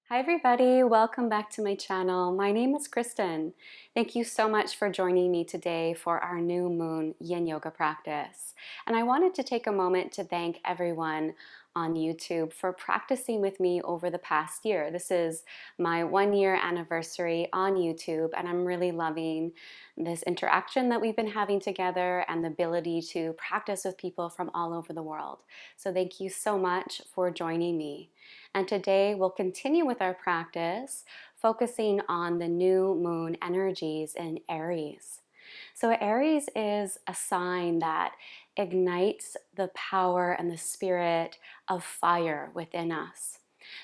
Hi everybody, welcome back to my channel. My name is Kristen. Thank you so much for joining me today for our new moon yin yoga practice. And I wanted to take a moment to thank everyone on YouTube for practicing with me over the past year. This is my 1 year anniversary on YouTube, and I'm really loving this interaction that we've been having together and the ability to practice with people from all over the world. So thank you so much for joining me. And today we'll continue with our practice, focusing on the new moon energies in Aries. So Aries is a sign that ignites the power and the spirit of fire within us.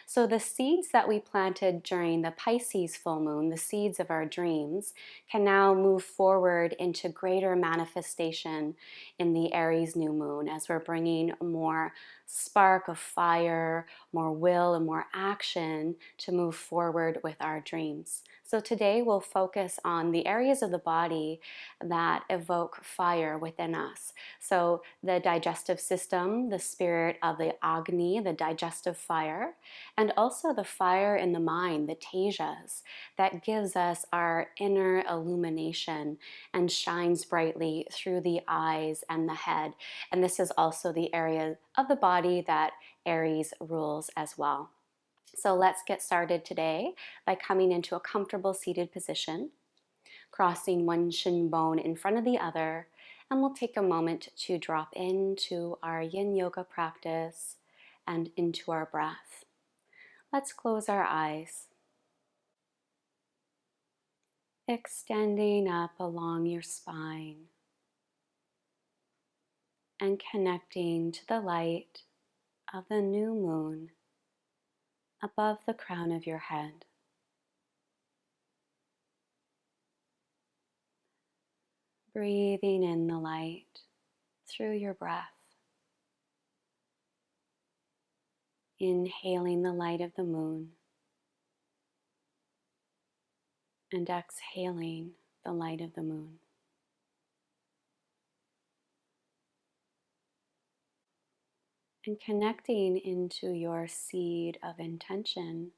So the seeds that we planted during the Pisces full moon, the seeds of our dreams, can now move forward into greater manifestation in the Aries new moon as we're bringing more spark of fire, more will, and more action to move forward with our dreams. So today we'll focus on the areas of the body that evoke fire within us. So the digestive system, the spirit of the agni, the digestive fire, and also the fire in the mind, the tejas, that gives us our inner illumination and shines brightly through the eyes and the head. And this is also the area of the body that Aries rules as well. So let's get started today by coming into a comfortable seated position, crossing one shin bone in front of the other, and we'll take a moment to drop into our yin yoga practice and into our breath. Let's close our eyes, extending up along your spine and connecting to the light of the new moon above the crown of your head. Breathing in the light through your breath. Inhaling the light of the moon and exhaling the light of the moon. And connecting into your seed of intention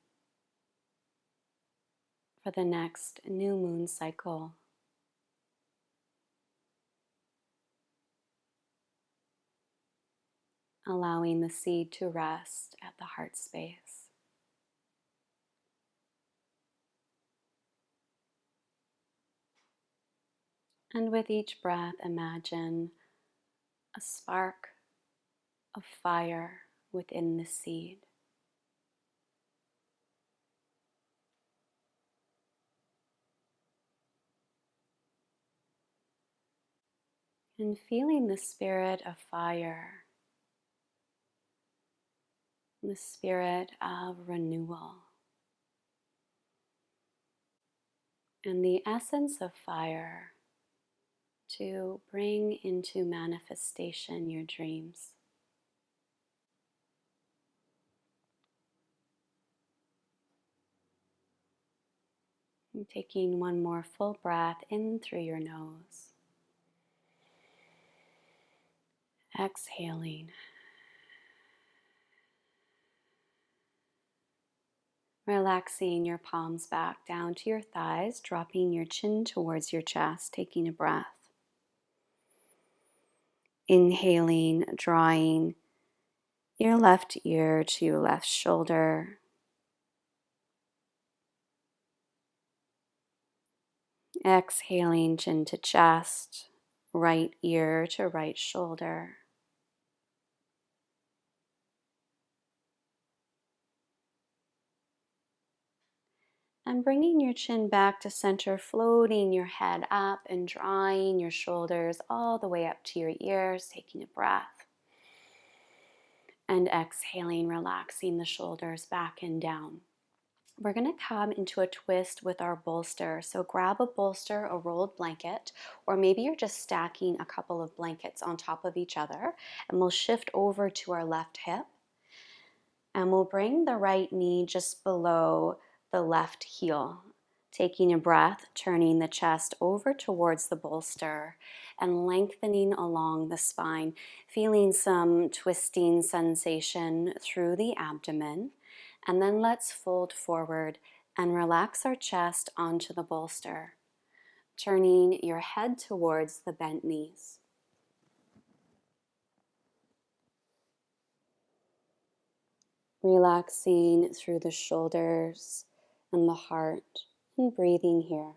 for the next new moon cycle. Allowing the seed to rest at the heart space. And with each breath, imagine a spark of fire within the seed. And feeling the spirit of fire, the spirit of renewal, and the essence of fire to bring into manifestation your dreams. And taking one more full breath in through your nose. Exhaling. Relaxing your palms back down to your thighs, dropping your chin towards your chest, taking a breath. Inhaling, drawing your left ear to your left shoulder. Exhaling, chin to chest, right ear to right shoulder. And bringing your chin back to center, floating your head up and drawing your shoulders all the way up to your ears, taking a breath. And exhaling, relaxing the shoulders back and down. We're going to come into a twist with our bolster. So grab a bolster, a rolled blanket, or maybe you're just stacking a couple of blankets on top of each other. And we'll shift over to our left hip. And we'll bring the right knee just below the left heel. Taking a breath, turning the chest over towards the bolster and lengthening along the spine, feeling some twisting sensation through the abdomen. And then let's fold forward and relax our chest onto the bolster, turning your head towards the bent knees. Relaxing through the shoulders and the heart, and breathing here.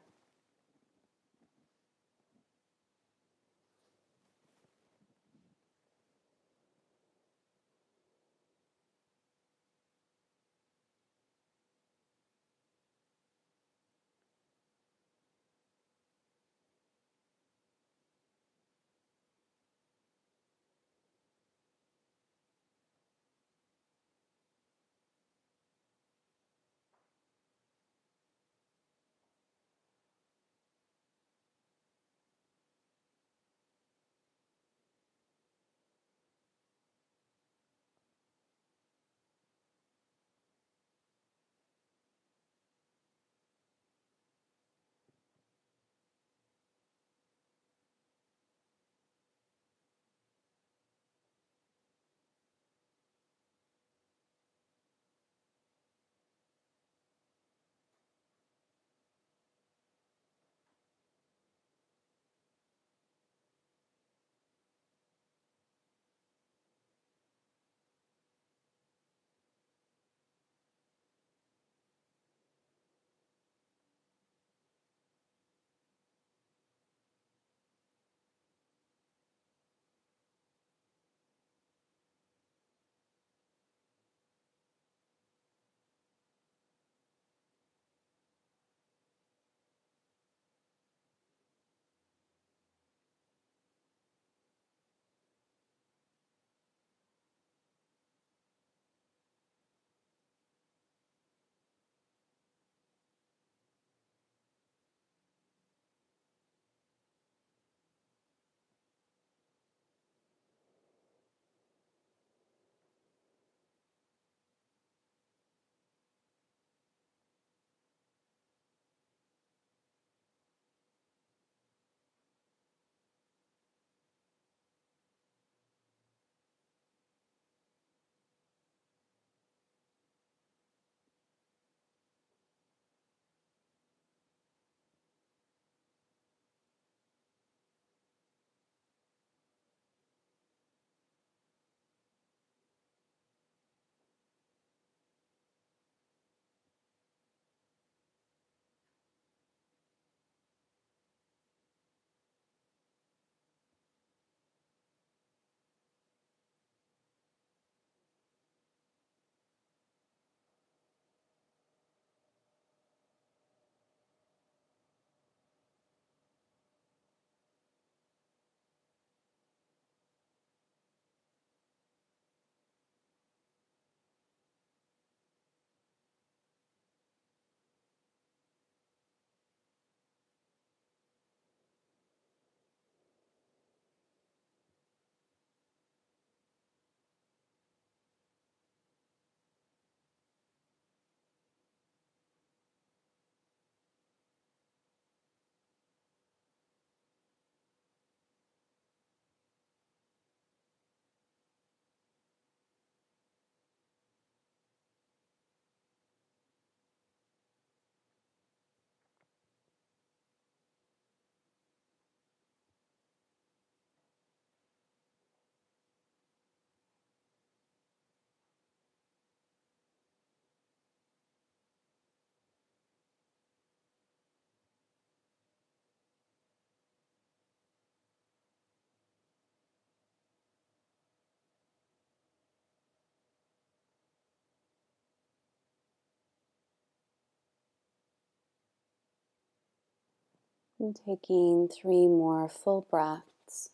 And taking 3 more full breaths.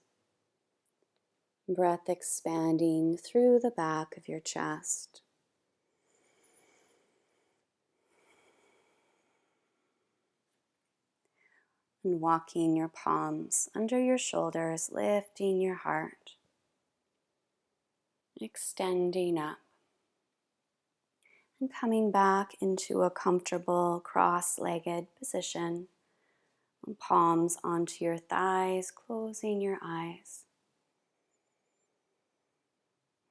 Breath expanding through the back of your chest. And walking your palms under your shoulders, lifting your heart. Extending up. And coming back into a comfortable cross-legged position. Palms onto your thighs, closing your eyes.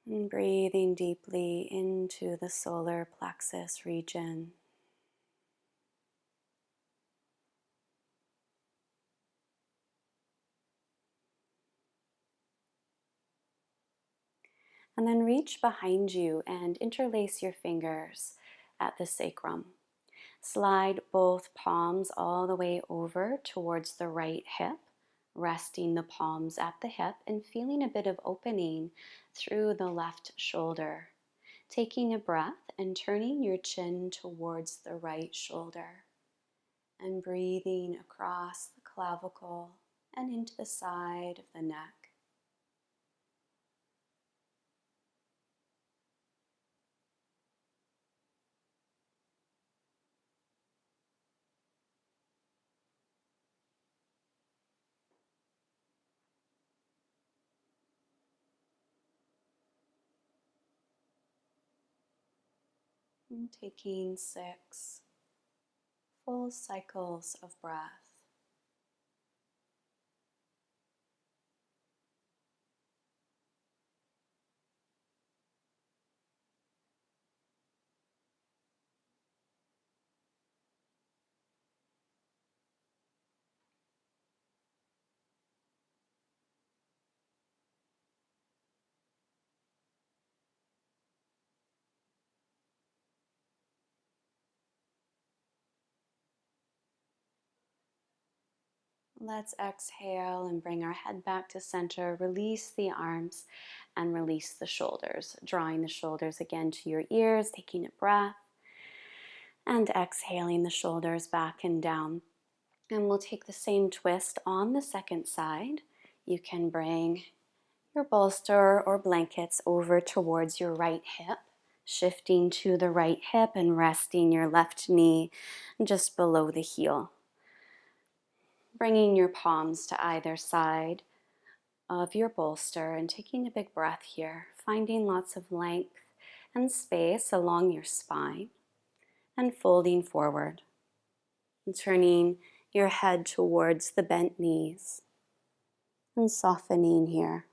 And breathing deeply into the solar plexus region. And then reach behind you and interlace your fingers at the sacrum. Slide both palms all the way over towards the right hip, resting the palms at the hip and feeling a bit of opening through the left shoulder. Taking a breath and turning your chin towards the right shoulder and breathing across the clavicle and into the side of the neck. And taking 6 full cycles of breath. Let's exhale and bring our head back to center. Release the arms and release the shoulders. Drawing the shoulders again to your ears, taking a breath, and exhaling the shoulders back and down. And we'll take the same twist on the second side. You can bring your bolster or blankets over towards your right hip, shifting to the right hip and resting your left knee just below the heel. Bringing your palms to either side of your bolster and taking a big breath here, finding lots of length and space along your spine and folding forward and turning your head towards the bent knees and softening here.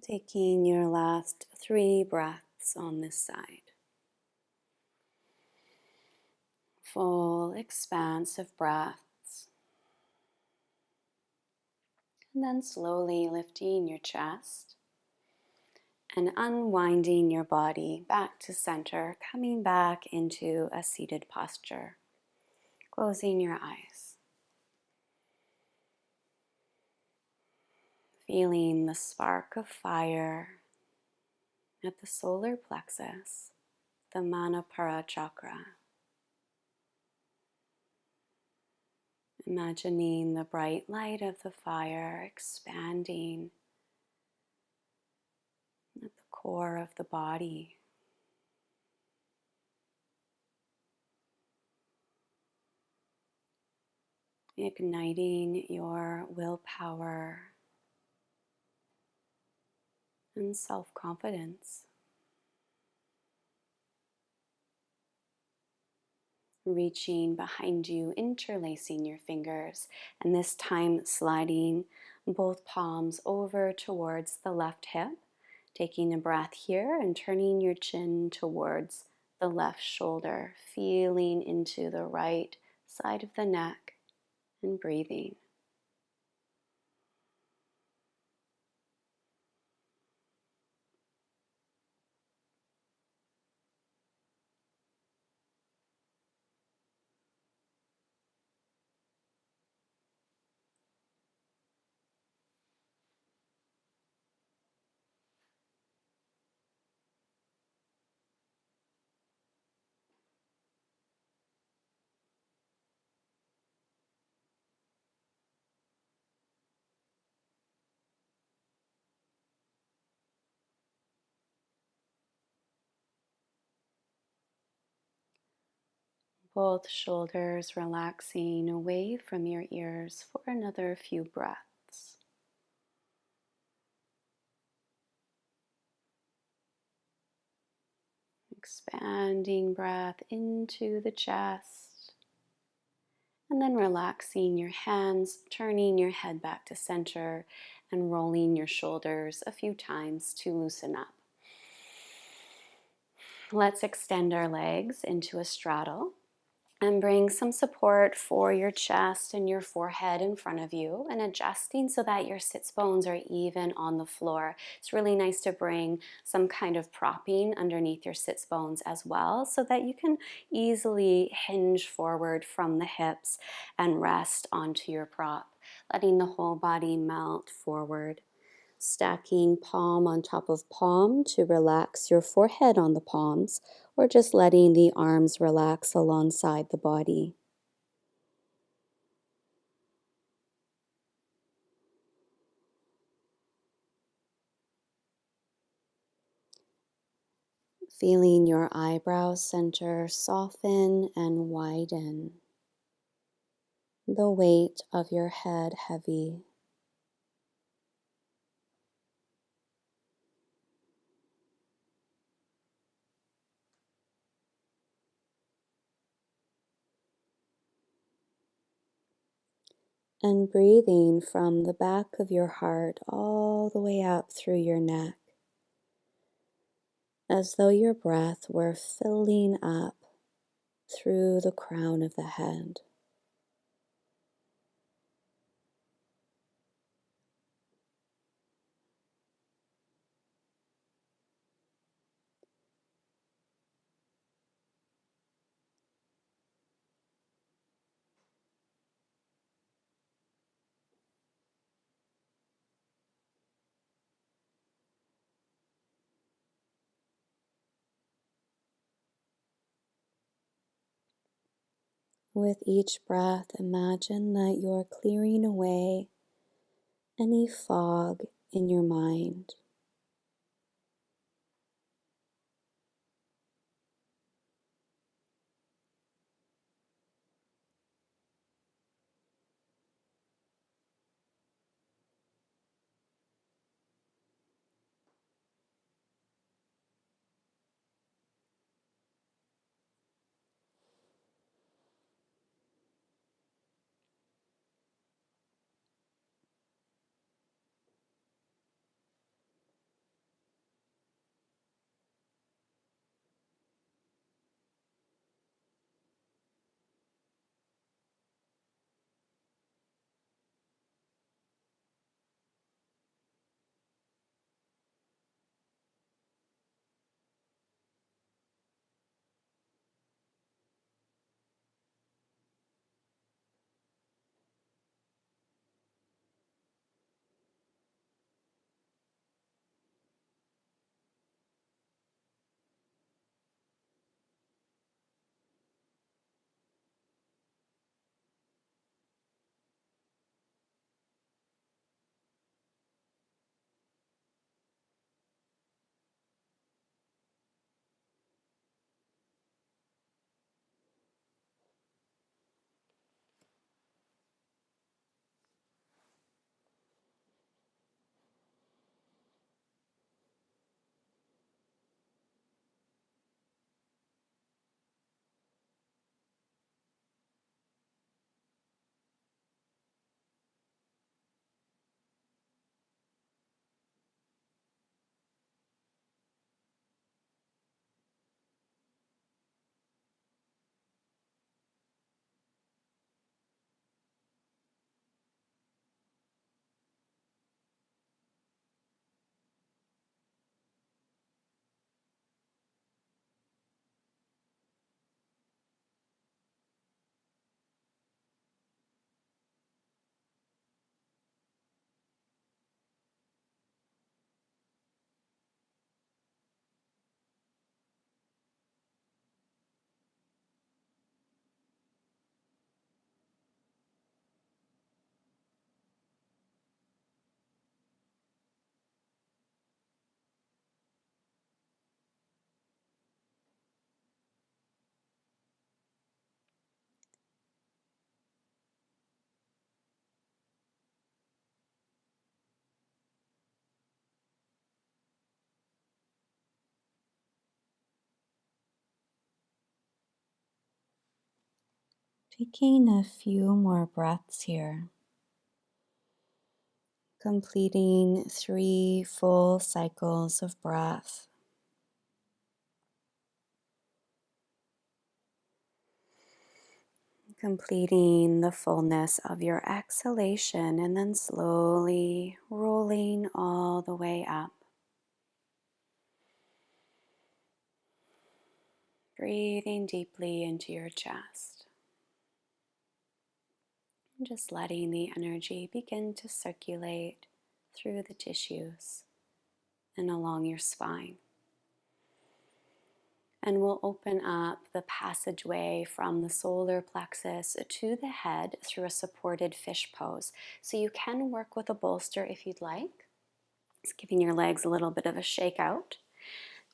Taking your last 3 breaths on this side. Full expansive breaths. And then slowly lifting your chest and unwinding your body back to center, coming back into a seated posture. Closing your eyes. Feeling the spark of fire at the solar plexus, the Manipura chakra. Imagining the bright light of the fire expanding at the core of the body. Igniting your willpower and self-confidence. Reaching behind you, interlacing your fingers, and this time sliding both palms over towards the left hip, taking a breath here and turning your chin towards the left shoulder, feeling into the right side of the neck and breathing. Both shoulders relaxing away from your ears for another few breaths. Expanding breath into the chest. And then relaxing your hands, turning your head back to center and rolling your shoulders a few times to loosen up. Let's extend our legs into a straddle. And bring some support for your chest and your forehead in front of you and adjusting so that your sits bones are even on the floor. It's really nice to bring some kind of propping underneath your sits bones as well so that you can easily hinge forward from the hips and rest onto your prop, letting the whole body melt forward. Stacking palm on top of palm to relax your forehead on the palms, or just letting the arms relax alongside the body. Feeling your eyebrow center soften and widen. The weight of your head heavy. And breathing from the back of your heart all the way up through your neck, as though your breath were filling up through the crown of the head. With each breath, imagine that you're clearing away any fog in your mind. Taking a few more breaths here, completing 3 full cycles of breath. Completing the fullness of your exhalation and then slowly rolling all the way up. Breathing deeply into your chest. And just letting the energy begin to circulate through the tissues and along your spine. And we'll open up the passageway from the solar plexus to the head through a supported fish pose. So you can work with a bolster if you'd like. It's giving your legs a little bit of a shake out.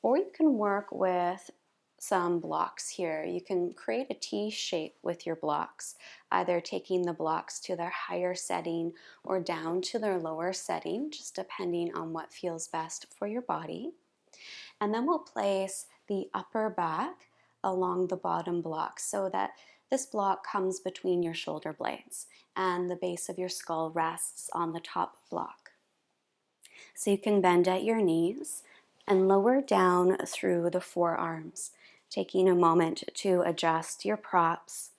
Or you can work with some blocks here. You can create a T shape with your blocks, either taking the blocks to their higher setting or down to their lower setting, just depending on what feels best for your body. And then we'll place the upper back along the bottom block so that this block comes between your shoulder blades and the base of your skull rests on the top block. So you can bend at your knees and lower down through the forearms, taking a moment to adjust your props.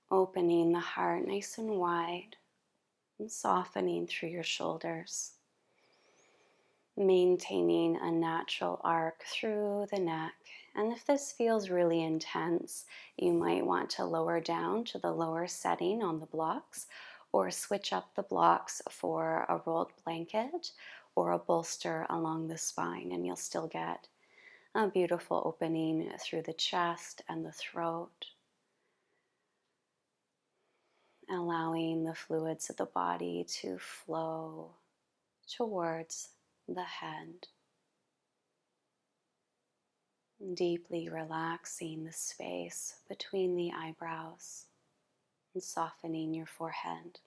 Opening the heart nice and wide and softening through your shoulders. Maintaining a natural arc through the neck. And if this feels really intense, you might want to lower down to the lower setting on the blocks or switch up the blocks for a rolled blanket or a bolster along the spine, and you'll still get a beautiful opening through the chest and the throat, allowing the fluids of the body to flow towards the head. Deeply relaxing the space between the eyebrows and softening your forehead.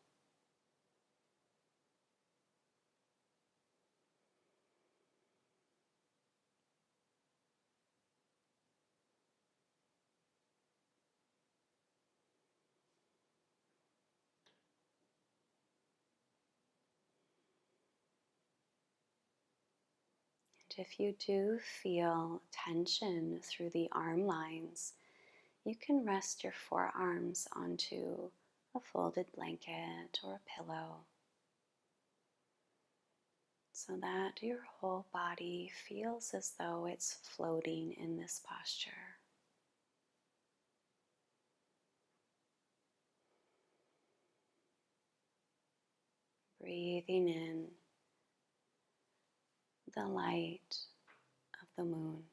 And if you do feel tension through the arm lines, you can rest your forearms onto a folded blanket or a pillow so that your whole body feels as though it's floating in this posture. Breathing in the light of the moon.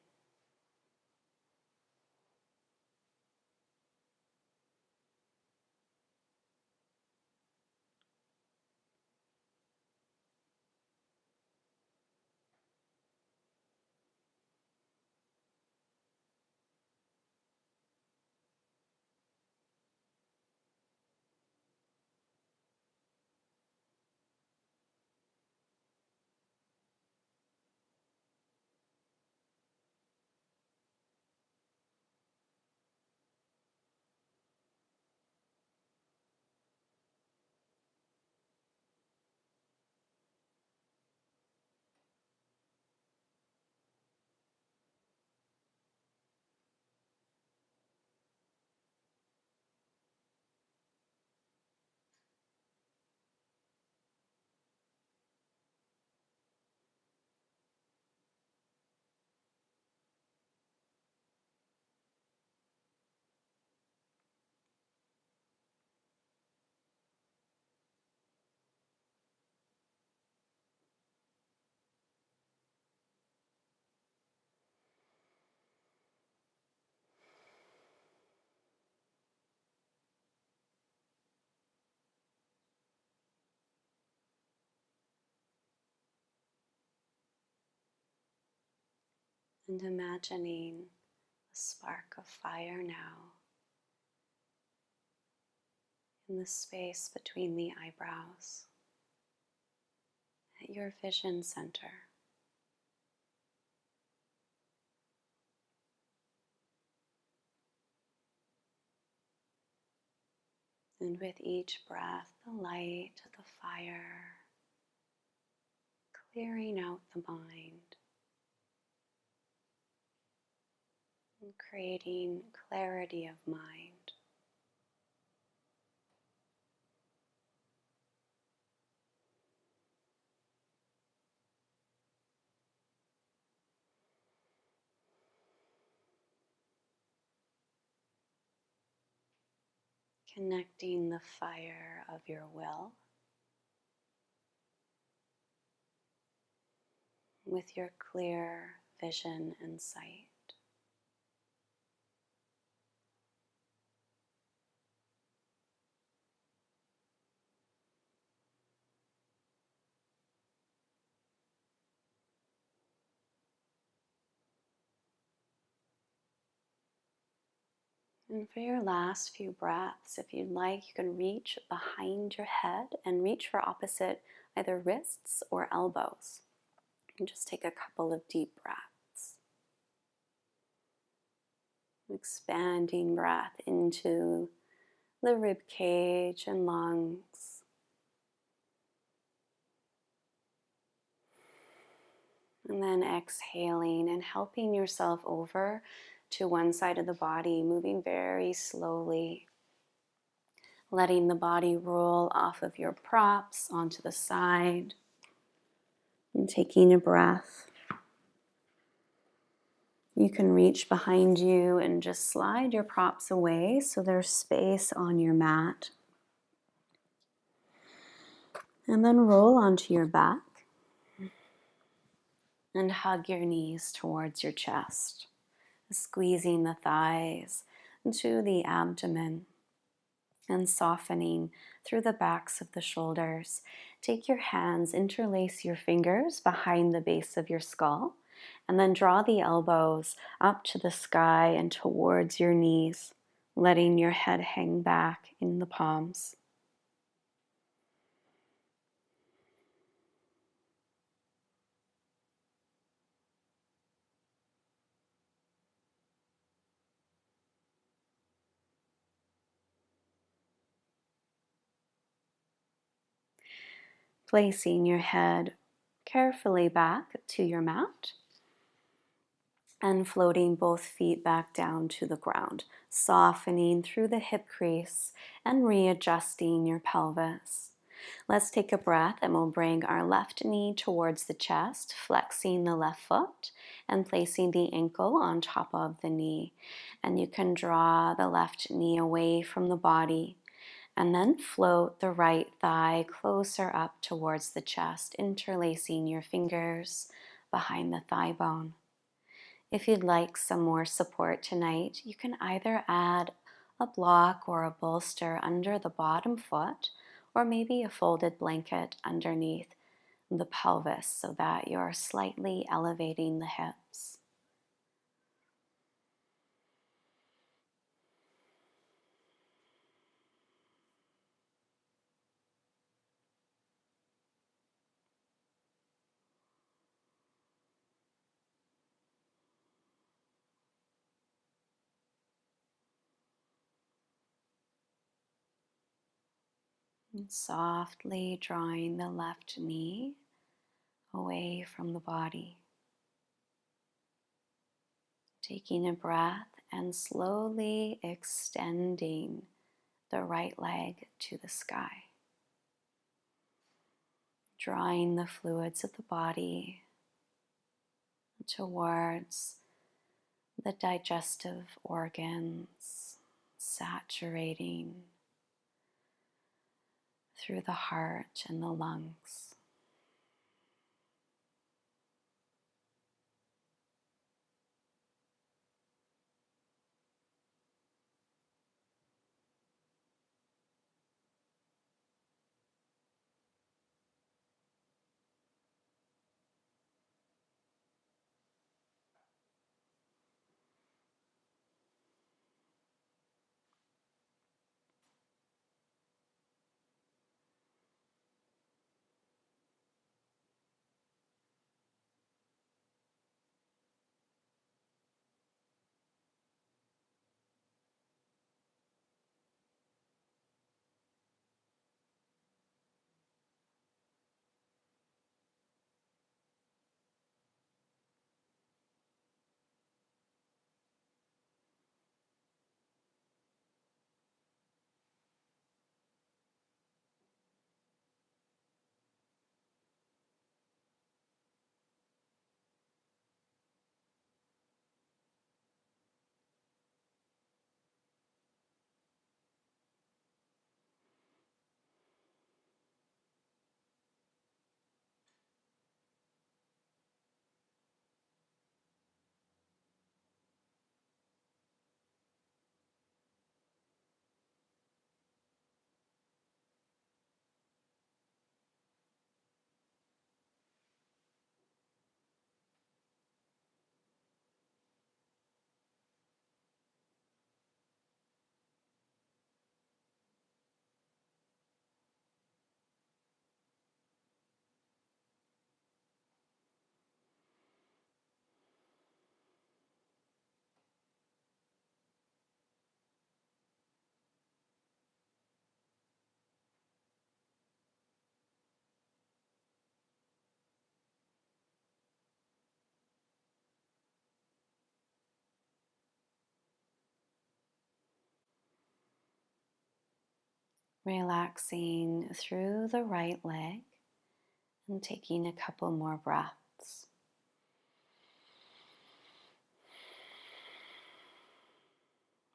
And imagining a spark of fire now in the space between the eyebrows. at your vision center. And with each breath, the light of the fire, clearing out the mind and creating clarity of mind. Connecting the fire of your will with your clear vision and sight. And for your last few breaths, if you'd like, you can reach behind your head and reach for opposite either wrists or elbows. And just take a couple of deep breaths. Expanding breath into the rib cage and lungs. And then exhaling and helping yourself over to one side of the body, moving very slowly. Letting the body roll off of your props onto the side. And taking a breath. You can reach behind you and just slide your props away so there's space on your mat. And then roll onto your back and hug your knees towards your chest, squeezing the thighs into the abdomen and softening through the backs of the shoulders. Take your hands, interlace your fingers behind the base of your skull, and then draw the elbows up to the sky and towards your knees, letting your head hang back in the palms. Placing your head carefully back to your mat and floating both feet back down to the ground, softening through the hip crease and readjusting your pelvis. Let's take a breath and we'll bring our left knee towards the chest, flexing the left foot and placing the ankle on top of the knee. And you can draw the left knee away from the body and then float the right thigh closer up towards the chest, interlacing your fingers behind the thigh bone. If you'd like some more support tonight, you can either add a block or a bolster under the bottom foot, or maybe a folded blanket underneath the pelvis so that you're slightly elevating the hips. And softly drawing the left knee away from the body. Taking a breath and slowly extending the right leg to the sky. Drawing the fluids of the body towards the digestive organs, saturating through the heart and the lungs. Relaxing through the right leg and taking a couple more breaths.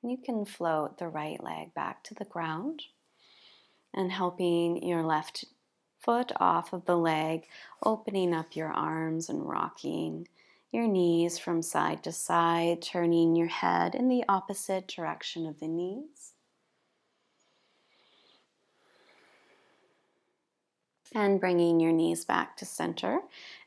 You can float the right leg back to the ground and helping your left foot off of the leg, opening up your arms and rocking your knees from side to side, turning your head in the opposite direction of the knees. And bringing your knees back to center,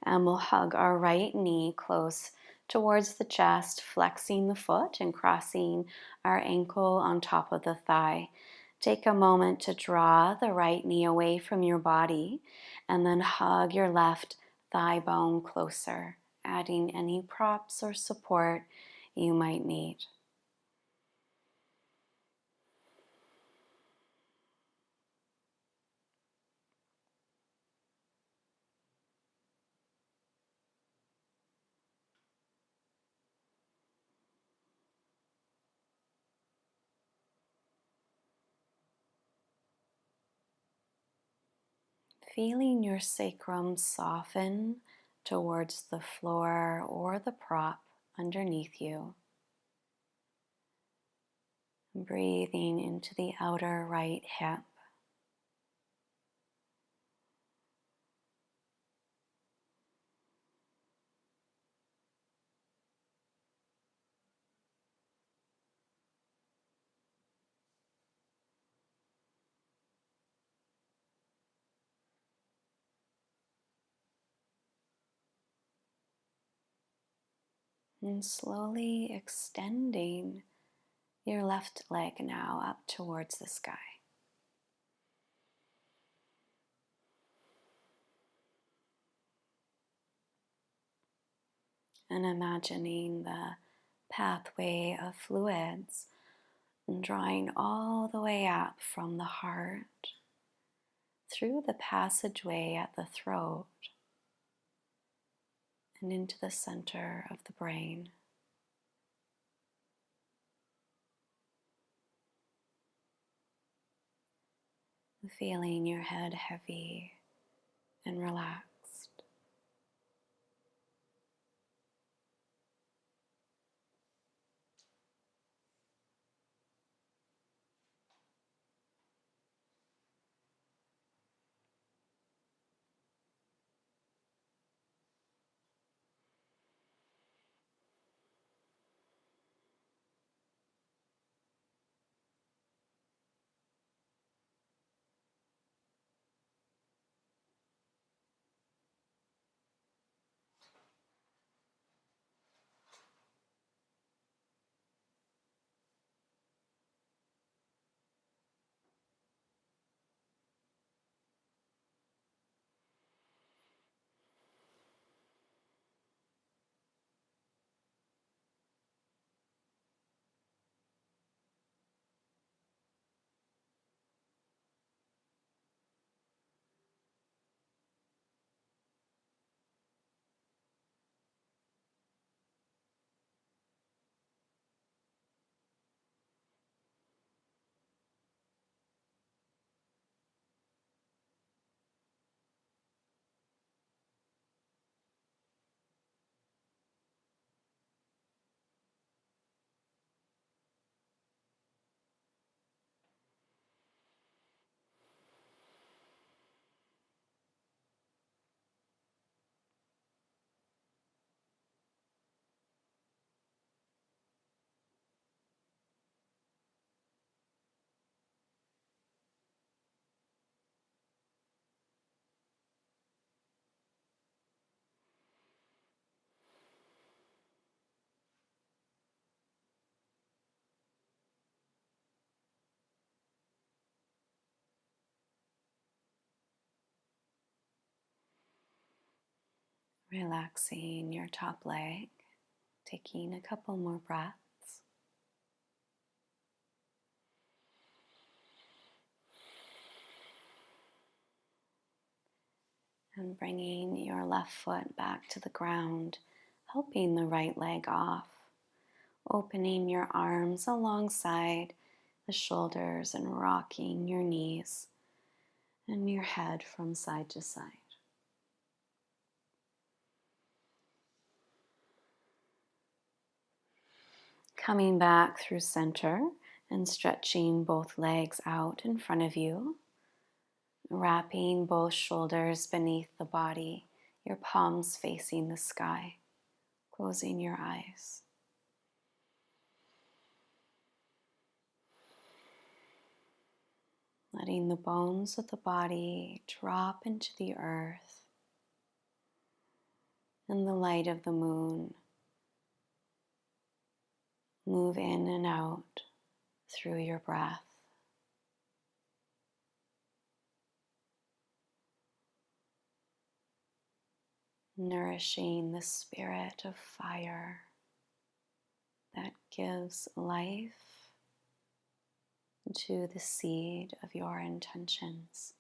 and we'll hug our right knee close towards the chest, flexing the foot and crossing our ankle on top of the thigh. Take a moment to draw the right knee away from your body and then hug your left thigh bone closer, adding any props or support you might need. Feeling your sacrum soften towards the floor or the prop underneath you. Breathing into the outer right hip. And slowly extending your left leg now up towards the sky. And imagining the pathway of fluids and drawing all the way up from the heart through the passageway at the throat and into the center of the brain. Feeling your head heavy and relaxed. Relaxing your top leg, taking a couple more breaths. And bringing your left foot back to the ground, helping the right leg off. Opening your arms alongside the shoulders and rocking your knees and your head from side to side. Coming back through center and stretching both legs out in front of you, wrapping both shoulders beneath the body, your palms facing the sky, closing your eyes. Letting the bones of the body drop into the earth and the light of the moon move in and out through your breath. Nourishing the spirit of fire that gives life to the seed of your intentions.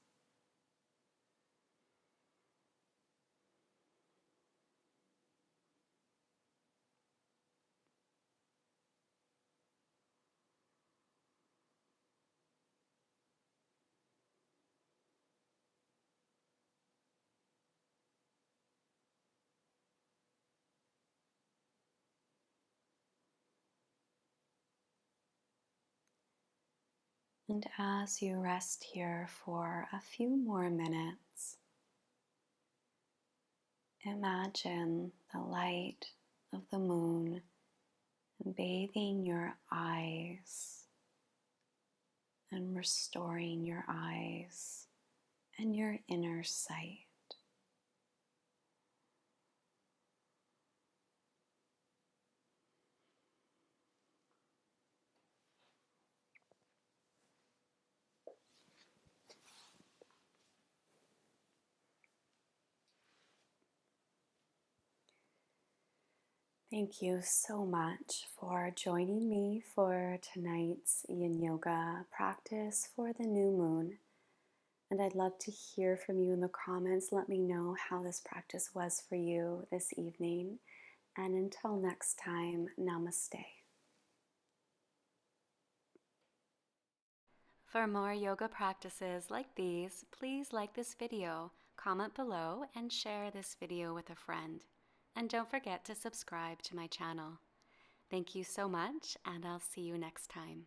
And as you rest here for a few more minutes, imagine the light of the moon bathing your eyes and restoring your eyes and your inner sight. Thank you so much for joining me for tonight's Yin Yoga practice for the new moon. And I'd love to hear from you in the comments. Let me know how this practice was for you this evening. And until next time, Namaste. For more yoga practices like these, please like this video, comment below, and share this video with a friend. And don't forget to subscribe to my channel. Thank you so much, and I'll see you next time.